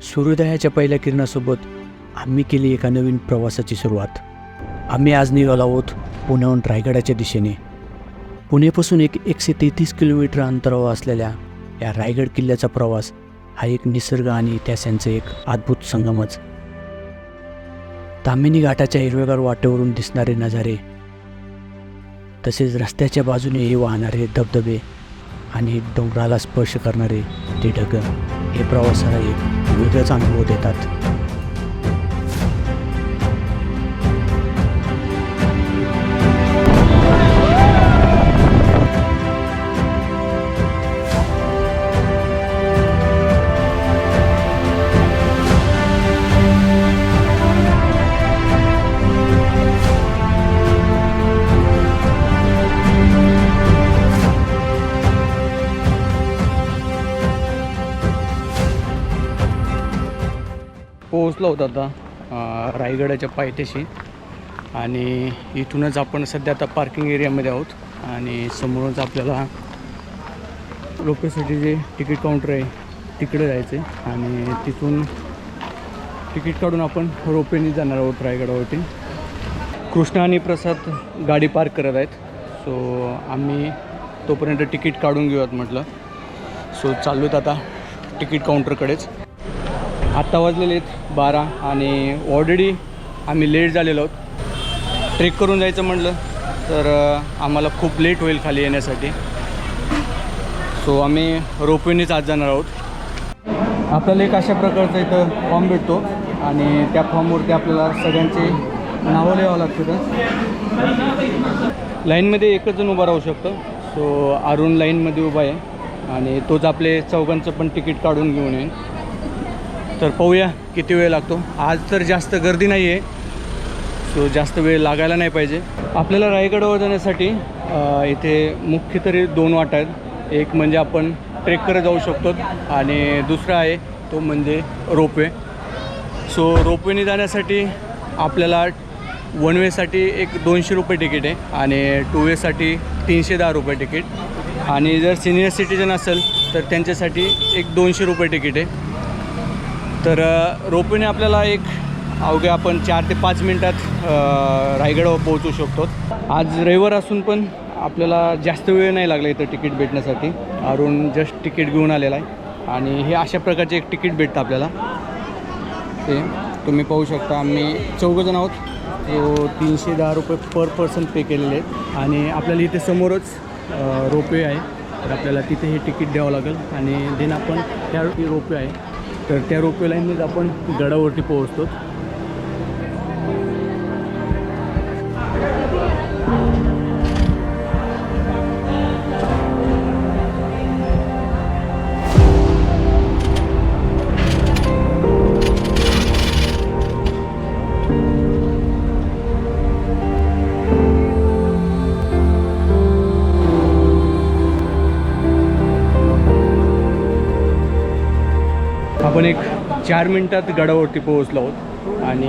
सूर्योदयाच्या पहिल्या किरणासोबत आम्ही केली एका नवीन प्रवासाची सुरुवात. आम्ही आज निघालो आहोत पुण्याहून रायगडाच्या दिशेने. पुण्यापासून 133 किलोमीटर अंतरावर असलेल्या या रायगड किल्ल्याचा प्रवास हा एक निसर्ग आणि इतिहासांचं एक अद्भुत संगमच. ताम्हिणी घाटाच्या हिरव्यागार वाटेवरून दिसणारे नजारे, तसेच रस्त्याच्या बाजूने वाहणारे धबधबे आणि डोंगराला स्पर्श करणारे ते ढग हे प्रवासाला एक वेगळाच अनुभव देतात. पोहोचलो होतो आता रायगडाच्या पायथ्याशी आणि इथूनच आपण सध्या आता पार्किंग एरियामध्ये आहोत आणि समोरच आपल्याला रोपेसाठी जे तिकीट काउंटर आहे तिकडे जायचं आहे आणि तिथून तिकीट काढून आपण रोपेने जाणार आहोत रायगडावरती. कृष्णा आणि प्रसाद गाडी पार्क करत आहेत, सो आम्ही तोपर्यंत तिकीट काढून घेऊयात म्हटलं. सो चाललो आहेत आता तिकीट काउंटरकडेच. आत्ता वाजलेले आहेत 12 आणि ऑलरेडी आम्ही लेट झालेलो आहोत. ट्रेक करून जायचं म्हटलं तर आम्हाला खूप लेट होईल खाली येण्यासाठी. सो आम्ही रोपवेनेच आज जाणार आहोत. आपल्याला एक अशा प्रकारचा इथं फॉर्म भेटतो आणि त्या फॉर्मवरती आपल्याला सगळ्यांचे नावं लिहावं लागतं. लाईनमध्ये एकच जण उभा राहू शकतो. सो अरुण लाईनमध्ये उभा आहे आणि तोच आपले चौघांचं पण तिकीट काढून घेऊन येईल. तर पाहूया किती वेळ लागतो. आज तर जास्त गर्दी नाही आहे, सो जास्त वेळ लागायला नाही पाहिजे. आपल्याला रायगडावर जाण्यासाठी इथे मुख्य तरी 2 वाटा आहेत. एक म्हणजे आपण ट्रेक करत जाऊ शकतो आणि दुसरा आहे तो म्हणजे रोपवे. सो रोपवेने जाण्यासाठी आपल्याला 1 वेसाठी एक 200 रुपये तिकीट आहे आणि 2 वेसाठी 310 रुपये तिकीट आणि जर सिनियर सिटीजन असेल तर त्यांच्यासाठी एक 200 रुपये तिकीट आहे. तर रोपवेने आपल्याला एक अवघ्या आपण 4 ते 5 मिनटात रायगडावर पोहोचू शकतो. आज रविवार असून पण आपल्याला जास्त वेळ नाही लागला इथं तिकीट भेटण्यासाठी. अरुण जस्ट तिकीट घेऊन आलेला आहे आणि हे अशा प्रकारचे एक तिकीट भेटतं आपल्याला. ते तुम्ही पाहू शकता. आम्ही 4 जण आहोत. तो 310 रुपये पर पर्सन पे केलेले आहेत आणि आपल्याला इथे समोरच रोपवे आहे. तर आपल्याला तिथे हे तिकीट द्यावं लागेल आणि देन आपण त्या रोपवे आहे तर त्या रोपवे लाईनमध्ये आपण गडावरती पोहोचतो. आपण एक 4 मिनटात गडावरती पोहोचलो आहोत आणि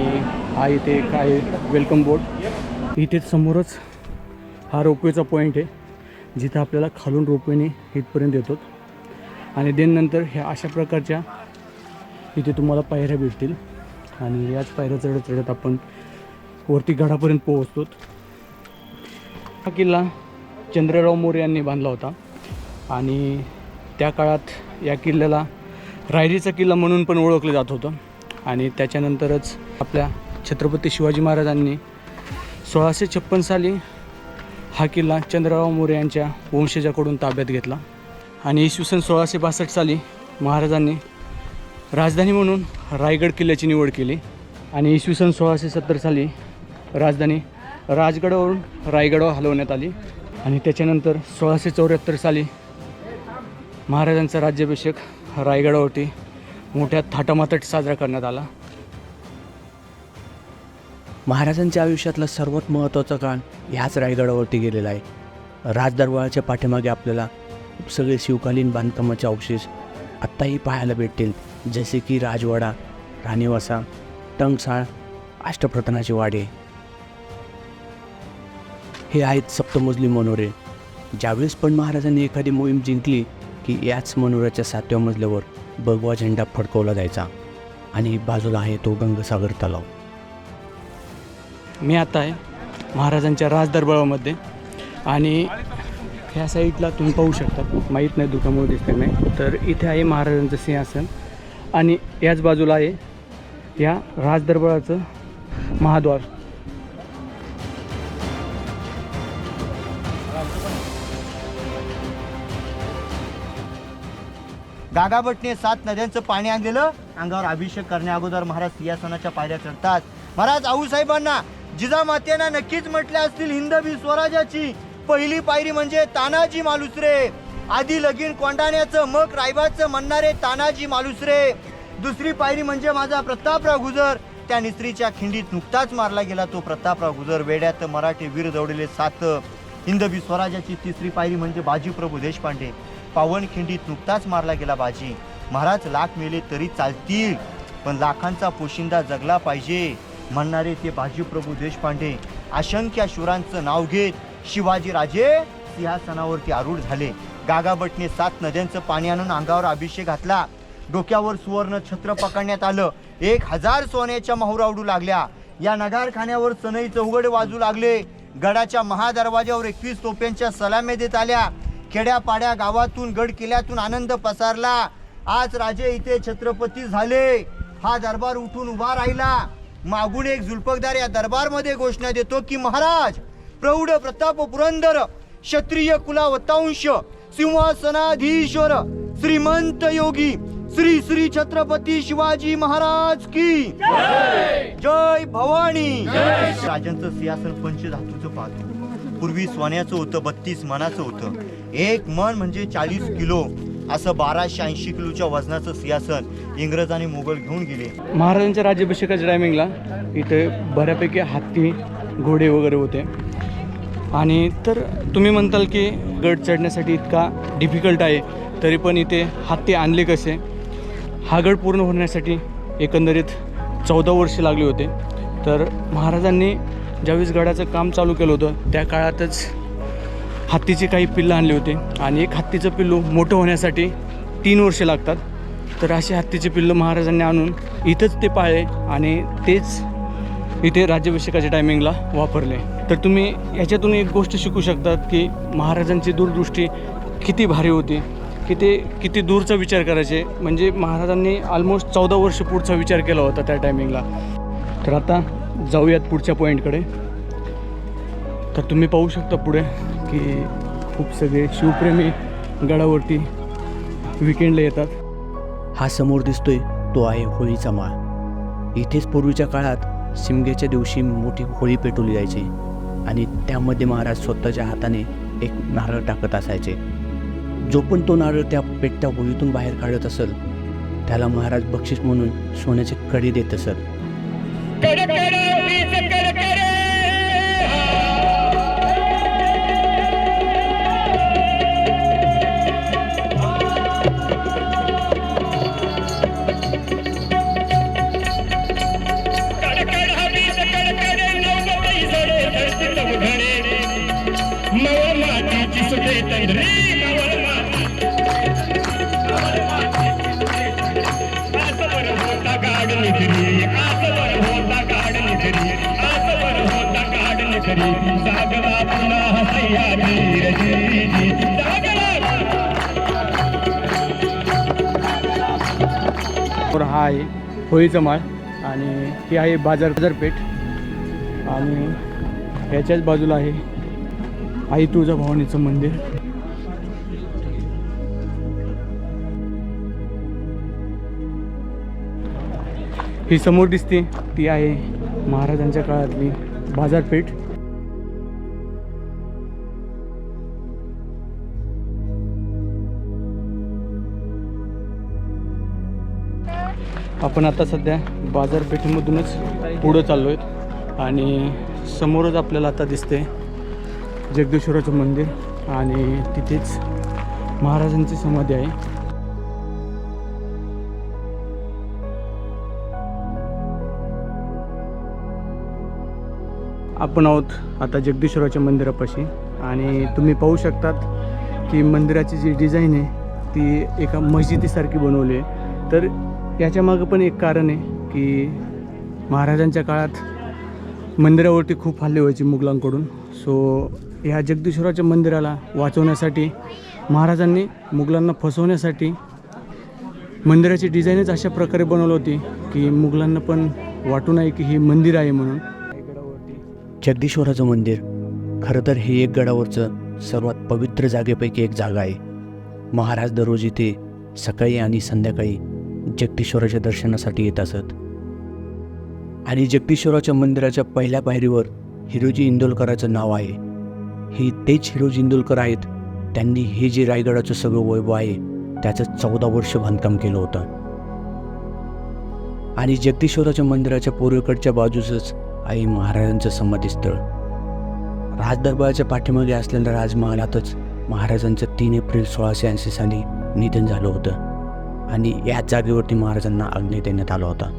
हा इथे एक आहे वेलकम बोर्ड. इथेच समोरच हा रोपवेचा पॉईंट आहे जिथं आपल्याला खालून रोपवेने इथपर्यंत येतो आणि देन नंतर ह्या अशा प्रकारच्या इथे तुम्हाला पायऱ्या भेटतील आणि याच पायऱ्या चढत चढत आपण वरती गडापर्यंत पोहोचतो. हा किल्ला चंद्रराव मोरे यांनी बांधला होता आणि त्या काळात या किल्ल्याला रायरीचा किल्ला म्हणून पण ओळखलं जात होतं आणि त्याच्यानंतरच आपल्या छत्रपती शिवाजी महाराजांनी 1656 साली हा किल्ला चंद्रराव मोरे यांच्या वंशजाकडून ताब्यात घेतला आणि इसवी सन 1662 साली महाराजांनी राजधानी म्हणून रायगड किल्ल्याची निवड केली आणि इसवी सन 1670 साली राजधानी राजगडावरून रायगडावर हलवण्यात आली आणि त्याच्यानंतर 1674 साली महाराजांचा राज्याभिषेक रायगडावरती मोठ्या थाटामाटात साजरा करण्यात आला. महाराजांच्या आयुष्यातला सर्वात महत्त्वाचा काळ ह्याच रायगडावरती गेलेला आहे. राजदरबाराच्या पाठीमागे आपल्याला खूप सगळे शिवकालीन बांधकामाचे अवशेष आत्ताही पाहायला भेटतील, जसे की राजवाडा, राणीवासा, टंकसाळ, अष्टप्रधानाचे वाडे. हे आहेत सप्तमजली मनोरे. ज्यावेळेस पण महाराजांनी एखादी मोहीम जिंकली की याच मनोऱ्याच्या 7व्या मजल्यावर भगवा झेंडा फडकवला जायचा आणि बाजूला आहे तो गंगासागर तलाव. मी आता आहे महाराजांच्या राजदरबारामध्ये आणि ह्या साईडला तुम्ही पाहू शकता, माहीत नाही दुखामुळे दिसते नाही, तर इथे आहे महाराजांचं सिंहासन आणि याच बाजूला आहे या राजदरबाराचं महाद्वार. गागाभट्टीने 7 नद्यांचं पाणी आणलेलं अंगावर अभिषेक करण्या अगोदर महाराज सिंहासनाच्या पायऱ्या चढतात. महाराज आऊसाहेबांना जिजामातेना नक्कीच म्हटले असतील हिंदवी स्वराज्याची पहिली पायरी म्हणजे तानाजी मालुसरे. आधी लगीन कोंडाण्याचं मग रायबाचं म्हणणारे तानाजी मालुसरे. दुसरी पायरी म्हणजे माझा प्रतापराव गुजर. त्या निस्त्रीच्या खिंडीत नुकताच मारला गेला तो प्रतापराव गुजर. वेड्यात मराठी वीर दौडले 7. हिंदवी स्वराज्याची तिसरी पायरी म्हणजे बाजीप्रभू देशपांडे. पावनखिंडीत नुकताच मारला गेला बाजी. महाराज लाख मेले तरी चालतील पण लाखांचा पोशिंदा जगला पाहिजे म्हणणारे ते बाजीप्रभू देशपांडे. असंख्य शूरांचं नाव घेत शिवाजी राजे सिंहासनावरती आरूढ झाले. गागाभट्टीने 7 नद्यांचं पाणी आणून अंगावर अभिषेक घातला. डोक्यावर सुवर्ण छत्र पकडण्यात आलं. 1000 सोन्याच्या मोहरा उडू लागल्या. या नगारखान्यावर सनई चौघडे वाजू लागले. गडाच्या महादरवाज्यावर 21 तोफ्यांच्या सलामी देत आल्या. खेड्यापाड्या गावातून गड किल्ल्यातून आनंद पसरला. आज राजे इथे छत्रपती झाले. हा दरबार उठून उभा राहिला. मागून एक जुल्फकदार या दरबारमध्ये घोषणा देतो की महाराज प्रौढ प्रताप पुरंदर क्षत्रिय कुलावतांश सिंहासनाधीश्वर श्रीमंत योगी श्री श्री छत्रपती शिवाजी महाराज की जय भवानी. राजांचं सिंहासन पंचधातूचं पाहतो. पूर्वी सोन्याचं होतं, 32 मनाचं होतं. एक मन म्हणजे 40 किलो असं 1280 किलोच्या वजनाचं सिंहासन इंग्रज आणि मोगल घेऊन गेले. महाराजांच्या राज्याभिषेकाच्या टायमिंगला इथे बऱ्यापैकी हत्ती घोडे वगैरे होते. आणि तर तुम्ही म्हणताल की गड चढण्यासाठी इतका डिफिकल्ट आहे तरी पण इथे हत्ती आणले कसे? हा गड पूर्ण होण्यासाठी एकंदरीत 14 वर्षे लागली होते. तर महाराजांनी ज्यावेळेस गडाचं काम चालू केलं होतं त्या काळातच हत्तीचे काही पिल्लं आणले होते आणि एक हत्तीचं पिल्लू मोठं होण्यासाठी 3 वर्षे लागतात. तर असे हत्तीचे पिल्लं महाराजांनी आणून इथंच ते पाळले आणि तेच इथे राज्याभिषेकाच्या टायमिंगला वापरले. तर तुम्ही याच्यातून एक गोष्ट शिकू शकतात की महाराजांची दूरदृष्टी किती भारी होती, किती दूरचा विचार करायचे. म्हणजे महाराजांनी ऑलमोस्ट 14 वर्ष पुढचा विचार केला होता त्या टायमिंगला. तर आता जाऊयात पुढच्या पॉईंटकडे. तर तुम्ही पाहू शकता पुढे की खूप सगळे शिवप्रेमी गडावरती विकेंडला येतात. हा समोर दिसतोय तो आहे होळीचा माळ. इथेच पूर्वीच्या काळात शिमग्याच्या दिवशी मोठी होळी पेटवली जायची आणि त्यामध्ये महाराज स्वतःच्या हाताने एक नारळ टाकत असायचे. जो पण तो नारळ त्या पेटत्या होळीतून बाहेर काढत असेल त्याला महाराज बक्षीस म्हणून सोन्याचे कडी देत असत. हा आहे होळीचा माळ आणि ही आहे बाजारपेठ आणि ह्याच्याच बाजूला आहे आई तुळजाभवानीचं मंदिर. ही समोर दिसते ती आहे महाराजांच्या काळातली बाजारपेठ. आपण आता सध्या बाजारपेठेमधूनच पुढं चाललो आहेत आणि समोरच आपल्याला आता दिसते जगदीश्वराचं मंदिर आणि तिथेच महाराजांची समाधी आहे. आपण आहोत आता जगदीश्वराच्या मंदिरापाशी आणि तुम्ही पाहू शकतात की मंदिराची जी डिझाईन आहे ती एका मस्जिदीसारखी बनवली आहे. तर याच्यामागं पण एक कारण आहे की महाराजांच्या काळात मंदिरावरती खूप हल्ले व्हायचे मुघलांकडून. सो ह्या जगदीश्वराच्या मंदिराला वाचवण्यासाठी महाराजांनी मुघलांना फसवण्यासाठी मंदिराची डिझाईनच अशा प्रकारे बनवली होती की मुघलांना पण वाटू नये की हे मंदिर आहे म्हणून. जगदीश्वराचं मंदिर खरं तर हे एक गडावरचं सर्वात पवित्र जागेपैकी एक जागा आहे. महाराज दररोज इथे सकाळी आणि संध्याकाळी जगदीश्वराच्या दर्शनासाठी येत असत. आणि जगदीश्वराच्या मंदिराच्या पहिल्या पायरीवर हिरोजी इंदोलकराचं नाव आहे. हे तेच हिरोजी इंदोलकर आहेत. त्यांनी हे जे रायगडाचं सगळं वैभव आहे त्याचं 14 वर्ष बांधकाम केलं होतं. आणि जगदीश्वराच्या मंदिराच्या पूर्वेकडच्या बाजूसच आहे महाराजांचं समाधीस्थळ. राजदरबाराच्या पाठीमागे असलेल्या राजमहालातच महाराजांचं 3 एप्रिल 1680 साली निधन झालं होतं आणि याच जागेवरती महाराजांना आग्नेय देण्यात आला होता.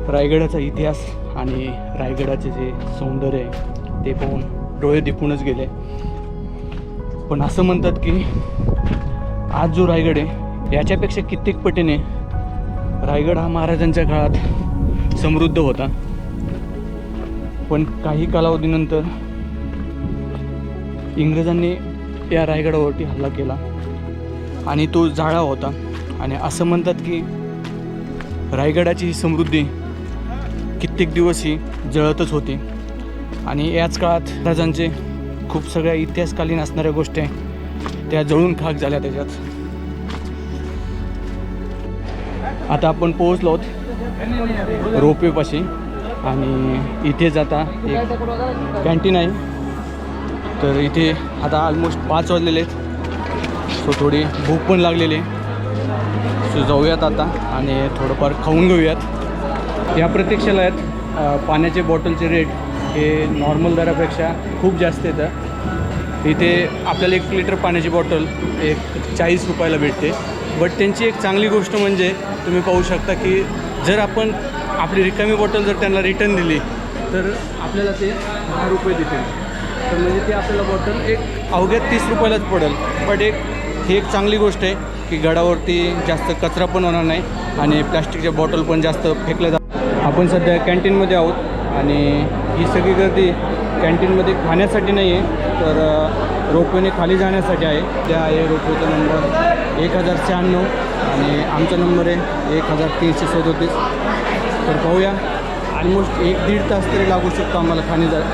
रायगडाचा इतिहास आणि रायगडाचे जे सौंदर्य आहे ते पाहून डोळे दिपूनच गेले. पण असं म्हणतात की आज जो रायगड आहे याच्यापेक्षा कित्येक पटीने रायगड हा महाराजांच्या काळात समृद्ध होता. पण काही कालावधीनंतर इंग्रजांनी या रायगडावरती हल्ला केला आणि तो जाळा होता. आणि असं म्हणतात की रायगडाची ही समृद्धी कित्येक दिवस ही जळतच होती. आणि याच काळात महाराजांचे खूप सगळ्या इतिहासकालीन असणाऱ्या गोष्टी त्या जळून खाक झाल्या त्याच्यात. आता आपण पोहोचलो आहोत रोपवेपाशी आणि इथेच आता एक कॅन्टीन आहे. तर इथे आता ऑलमोस्ट 5 वाजलेले आहेत. सो थोडी भूक पण लागलेली आहे. सो जाऊयात आता आणि थोडंफार खाऊन घेऊयात. या प्रतीक्षालयात पाण्याचे बॉटलचे रेट हे नॉर्मल दरापेक्षा खूप जास्त येतं. इथे आपल्याला 1 लिटर पाण्याची बॉटल एक 40 रुपयाला भेटते. बट त्यांची एक चांगली गोष्ट म्हणजे तुम्ही पाहू शकता की जर आपण आपली रिकामी बॉटल जर त्यांना रिटर्न दिली तर आपल्याला ते 10 रुपये देतील. तर म्हणजे ते आपल्याला बॉटल एक अवघ्या 30 रुपयालाच पडेल. बट ही एक चांगली गोष्ट आहे की गडावरती जास्त कचरा पण होणार नाही आणि प्लॅस्टिकच्या बॉटल पण जास्त फेकल्या जातात. आपण सध्या कॅन्टीनमध्ये आहोत आणि ही सगळी गर्दी कॅन्टीनमध्ये खाण्यासाठी नाही आहे तर रोपवेने खाली जाण्यासाठी आहे. त्या आहे रोपवेचा नंबर 1096 आणि आमचा नंबर आहे 1337. तर पाहूया ऑलमोस्ट 1-1.5 तास तरी लागू शकतो आम्हाला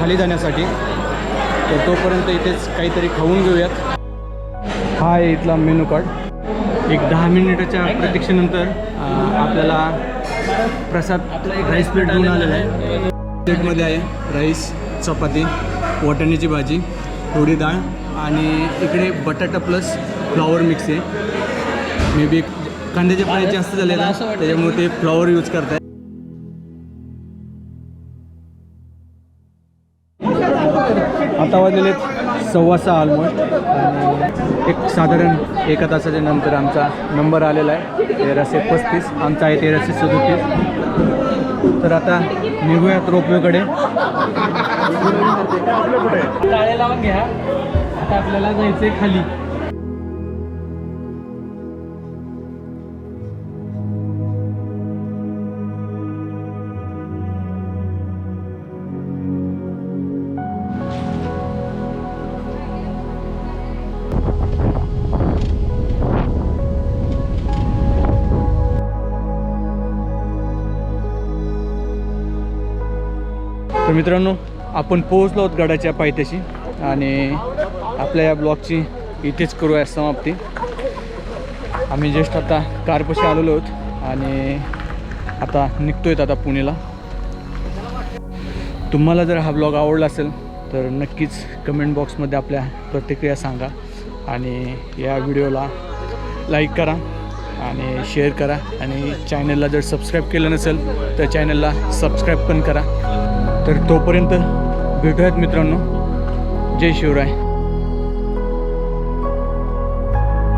खाली जाण्यासाठी. तर तोपर्यंत इथेच काहीतरी खाऊन घेऊयात. हा आहे इथला मेनू कार्ड. एक 10 मिनिटाच्या प्रतीक्षेनंतर आपल्याला प्रसाद राईस प्लेट घेऊन आलेला आहे. प्लेटमध्ये आहे राईस, चपाती, वाटाण्याची भाजी, थोडी डाळ आणि इकडे बटाटा प्लस फ्लॉवर मिक्स आहे. मे बी कांद्याचे प्राईस जास्त झाले ना त्याच्यामुळे ते फ्लॉवर यूज करत आहे. आता वाजलेले 6:15 ऑलमोस्ट. एक साधारण 1 तासाच्या नंतर आमचा नंबर आलेला आहे 1335. आमचा आहे 1337. तर आता निघूयात रोपवेकडे. टाळे लावून घ्या. आता आपल्याला जायचं आहे खाली. तर मित्रांनो आपण पोहोचलो आहोत गडाच्या पायथ्याशी आणि आपल्या या ब्लॉगची इथेच करूया समाप्ती. आम्ही जस्ट आता कारपाशी आलेलो आहोत आणि आता निघतोय आता पुणेला. तुम्हाला जर हा ब्लॉग आवडला असेल तर नक्कीच कमेंट बॉक्समध्ये आपल्या प्रतिक्रिया सांगा आणि या व्हिडिओला लाईक करा आणि शेअर करा आणि चॅनलला जर सबस्क्राईब केलं नसेल तर चॅनलला सबस्क्राईब पण करा. तर तोपर्यंत भेटूयात मित्रांनो. जय शिवराय.